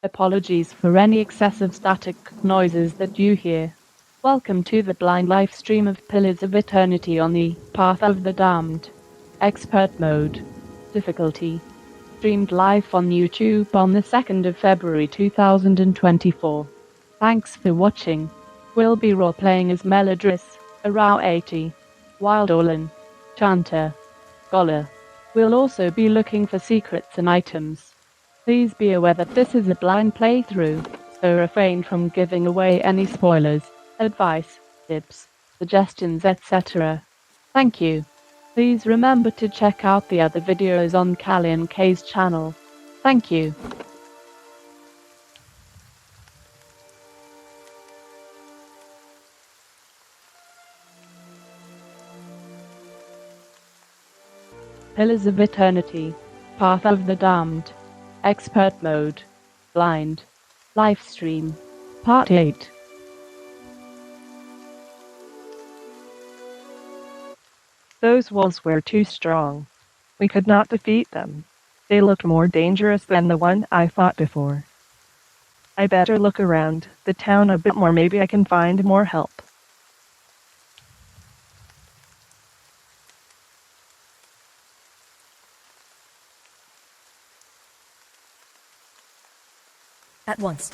Apologies for any excessive static noises that you hear. Welcome to the blind live stream of Pillars of Eternity on the Path of the Damned. Expert mode. Difficulty. Streamed live on YouTube on the 2nd of February 2024. Thanks for watching. We'll be role-playing as Melidris, a Rauatai, Wild Orlan, Chanter, Scholar. We'll also be looking for secrets and items. Please be aware that this is a blind playthrough, so refrain from giving away any spoilers, advice, tips, suggestions, etc. Thank you. Please remember to check out the other videos on Kallian K's channel. Thank you. Pillars of Eternity, Path of the Damned, Expert Mode, Blind, Livestream, Part 8. Those wolves were too strong. We could not defeat them. They looked more dangerous than the one I fought before. I better look around the town a bit more, maybe I can find more help. At once.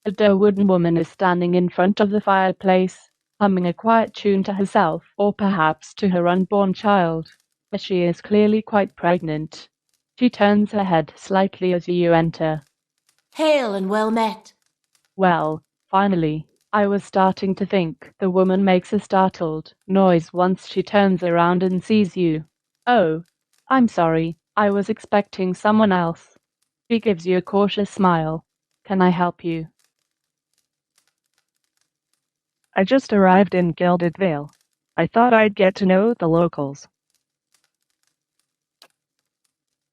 A Dyrwood woman is standing in front of the fireplace, humming a quiet tune to herself or perhaps to her unborn child. But she is clearly quite pregnant. She turns her head slightly as you enter. Hail and well met. Well, finally. I was starting to think. The woman makes a startled noise once she turns around and sees you. Oh, I'm sorry, I was expecting someone else. She gives you a cautious smile. Can I help you? I just arrived in Gilded Vale. I thought I'd get to know the locals.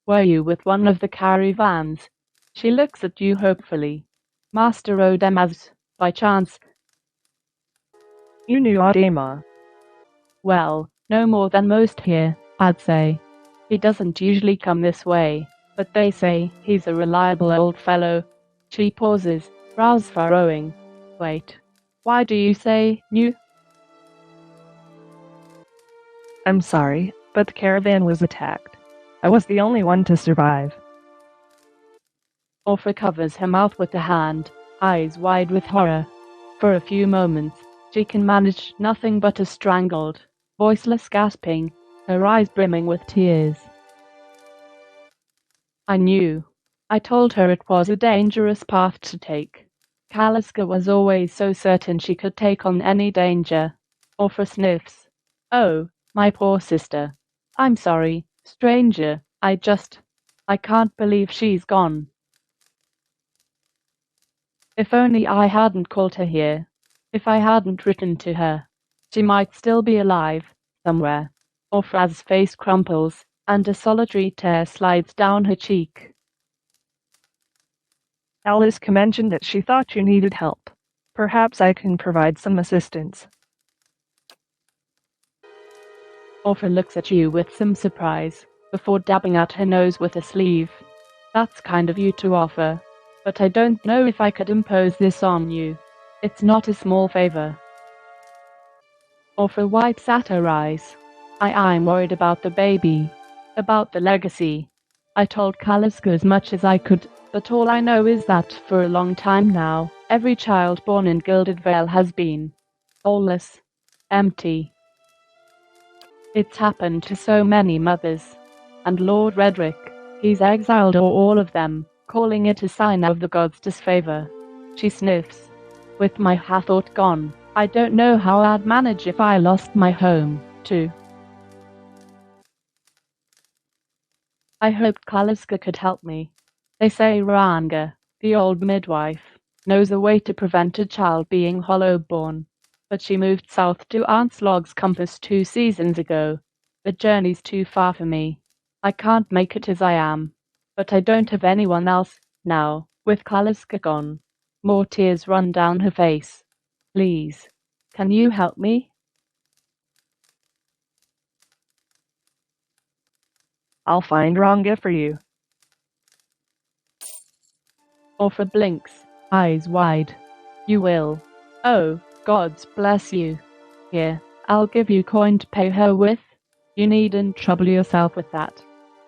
Were you with one of the caravans? She looks at you hopefully. Master Odemaz, by chance? You knew Adema. Well, no more than most here, I'd say. He doesn't usually come this way, but they say he's a reliable old fellow. She pauses, brows furrowing. Wait, why do you say new? I'm sorry, but the caravan was attacked. I was the only one to survive. Aufra covers her mouth with a hand, eyes wide with horror. For a few moments, she can manage nothing but a strangled, voiceless gasping, her eyes brimming with tears. I knew. I told her it was a dangerous path to take. Kaliska was always so certain she could take on any danger. Aufra sniffs. Oh, my poor sister. I'm sorry, stranger. I can't believe she's gone. If only I hadn't called her here. If I hadn't written to her. She might still be alive, somewhere. Aufra's face crumples, and a solitary tear slides down her cheek. Alice mentioned that she thought you needed help. Perhaps I can provide some assistance. Aufra looks at you with some surprise, before dabbing at her nose with a sleeve. That's kind of you to offer, but I don't know if I could impose this on you. It's not a small favor. Aufra wipes at her eyes. I'm worried about the baby, about the legacy. I told Kaliska as much as I could, but all I know is that for a long time now, every child born in Gilded Vale has been soulless, empty. It's happened to so many mothers. And Lord Redrick, he's exiled all of them, calling it a sign of the gods' disfavor. She sniffs. With my Hathort gone, I don't know how I'd manage if I lost my home, too. I hoped Kaliska could help me. They say Ranga, the old midwife, knows a way to prevent a child being hollowborn. But she moved south to Arnslog's Compass 2 seasons ago. The journey's too far for me. I can't make it as I am. But I don't have anyone else, now, with Kaliska gone. More tears run down her face. Please, can you help me? I'll find Ranga for you. Aufra blinks, eyes wide. You will. Oh, gods bless you. Here, I'll give you coin to pay her with. You needn't trouble yourself with that.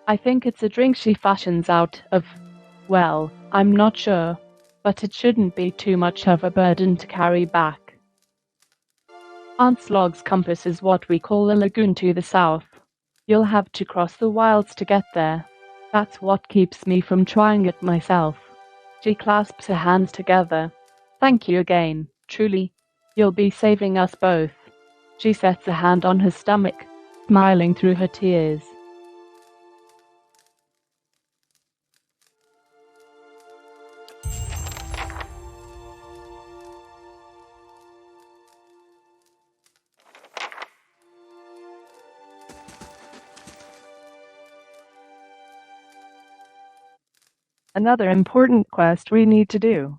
I think it's a drink she fashions out of. Well, I'm not sure, but it shouldn't be too much of a burden to carry back. Arnslog's Compass is what we call the lagoon to the south. You'll have to cross the wilds to get there. That's what keeps me from trying it myself. She clasps her hands together. Thank you again, truly. You'll be saving us both. She sets a hand on her stomach, smiling through her tears. Another important quest we need to do.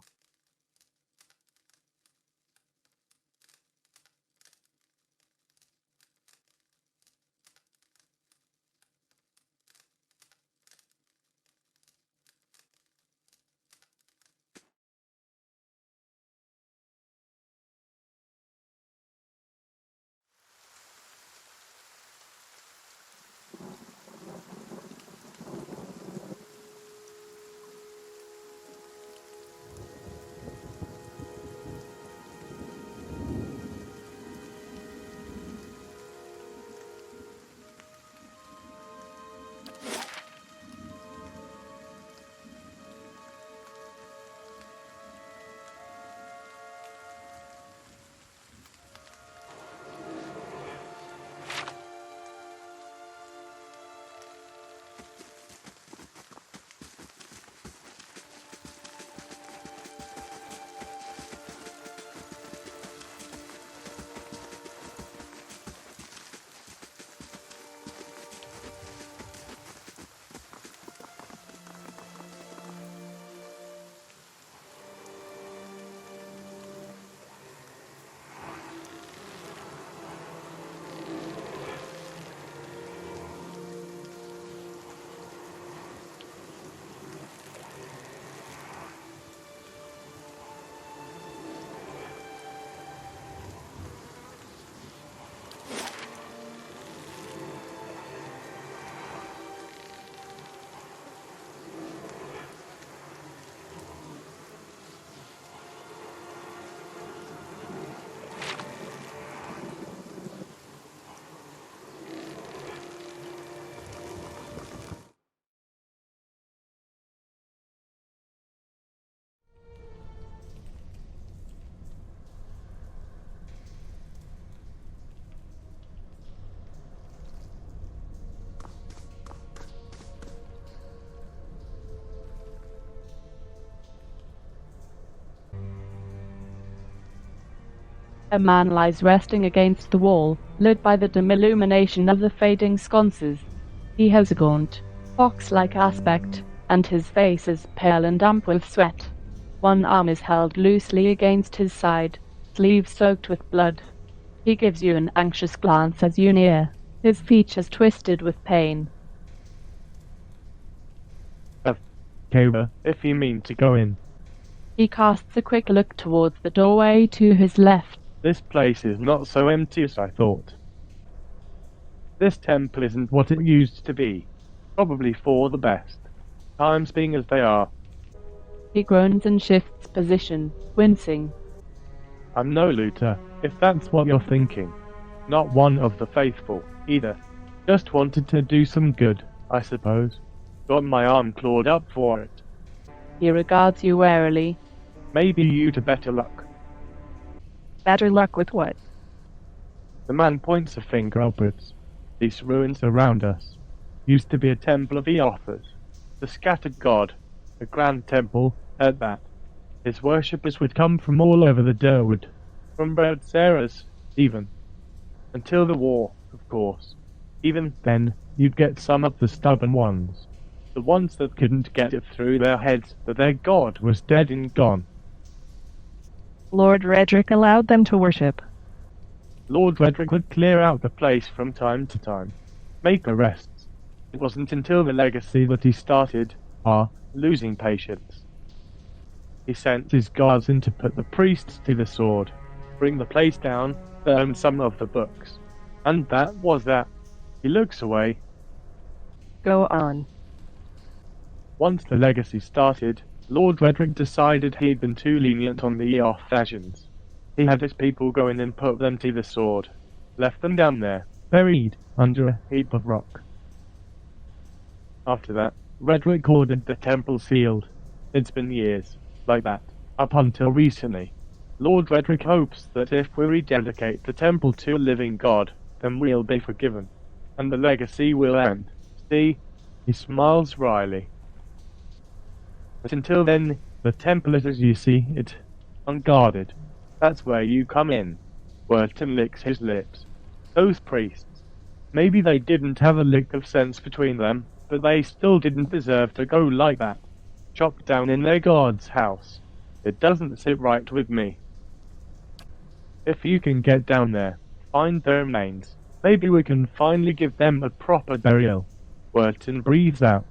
A man lies resting against the wall, lit by the dim illumination of the fading sconces. He has a gaunt, fox-like aspect, and his face is pale and damp with sweat. One arm is held loosely against his side, sleeve soaked with blood. He gives you an anxious glance as you near, his features twisted with pain. Eora, if you mean to go in. He casts a quick look towards the doorway to his left. This place is not so empty as I thought. This temple isn't what it used to be. Probably for the best. Times being as they are. He groans and shifts position, wincing. I'm no looter, if that's what you're thinking. Not one of the faithful, either. Just wanted to do some good, I suppose. Got my arm clawed up for it. He regards you warily. Maybe you'd better luck. Better luck with what? The man points a finger upwards. These ruins around us. Used to be a temple of Eora's, the scattered god, a grand temple at that. His worshippers would come from all over the Dyrwood, from Baldur even. Until the war, of course. Even then, you'd get some of the stubborn ones. The ones that couldn't get it through their heads that their god was dead and gone. Lord Redrick allowed them to worship. Lord Redrick would clear out the place from time to time, make arrests. It wasn't until the legacy that he started, losing patience. He sent his guards in to put the priests to the sword, bring the place down, burn some of the books. And that was that. He looks away. Go on. Once the legacy started, Lord Redrick decided he'd been too lenient on the Eorthasians. He had his people go in and put them to the sword. Left them down there, buried under a heap of rock. After that, Redrick ordered the temple sealed. It's been years, like that, up until recently. Lord Redrick hopes that if we rededicate the temple to a living god, then we'll be forgiven, and the legacy will end. See? He smiles wryly. But until then, the temple is as you see it, unguarded. That's where you come in. Wirtan licks his lips. Those priests. Maybe they didn't have a lick of sense between them, but they still didn't deserve to go like that. Chopped down in their god's house. It doesn't sit right with me. If you can get down there, find their remains, maybe we can finally give them a proper burial. Wirtan breathes out.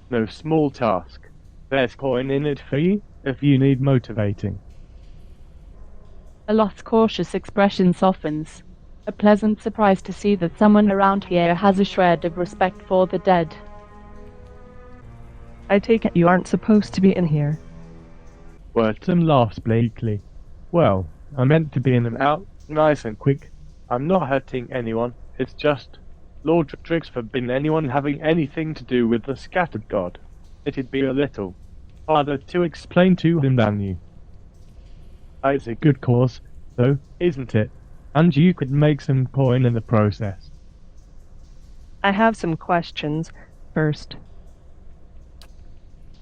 No small task. There's coin in it for you, if you need motivating. Alot's cautious expression softens. A pleasant surprise to see that someone around here has a shred of respect for the dead. I take it you aren't supposed to be in here. Wirtan laughs bleakly. Well, I meant to be in and out, nice and quick. I'm not hurting anyone, it's just Lord Redrick's forbidden anyone having anything to do with the scattered god. It'd be a little harder to explain to him than you. It's a good cause, though, isn't it? And you could make some coin in the process. I have some questions. First,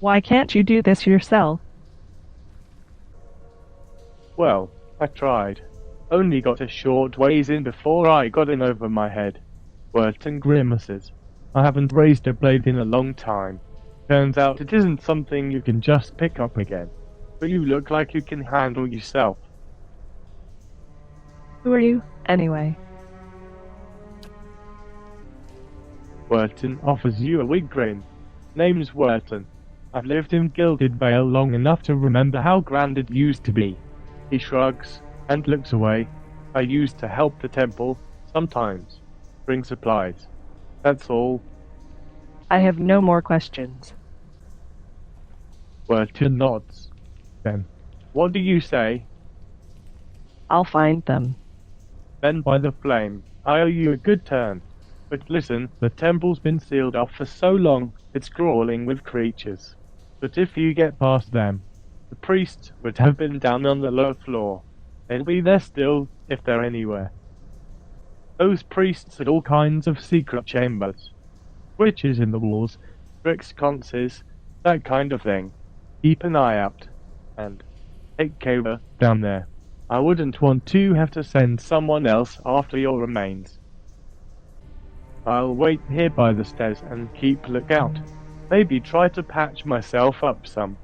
why can't you do this yourself? Well, I tried. Only got a short ways in before I got in over my head. Wirtan grimaces. I haven't raised a blade in a long time. Turns out it isn't something you can just pick up again. But you look like you can handle yourself. Who are you, anyway? Wirtan offers you a weak grin. Name's Wirtan. I've lived in Gilded Vale long enough to remember how grand it used to be. He shrugs and looks away. I used to help the temple, sometimes. Bring supplies. That's all. I have no more questions. Wirtan nods. Then, what do you say? I'll find them. Then by the flame, I owe you a good turn. But listen, the temple's been sealed off for so long, it's crawling with creatures. But if you get past them, the priests would have been down on the lower floor. They'll be there still, if they're anywhere. Those priests had all kinds of secret chambers. Witches in the walls, brick sconces, that kind of thing. Keep an eye out. And take care down there. I wouldn't want to have to send someone else after your remains. I'll wait here by the stairs and keep lookout. Maybe try to patch myself up some.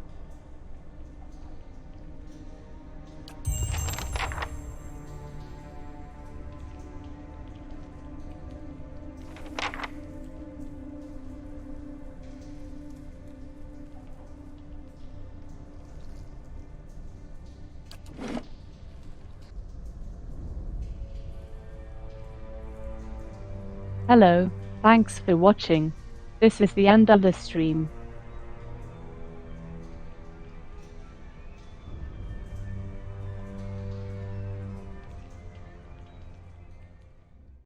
Hello, thanks for watching. This is the end of the stream.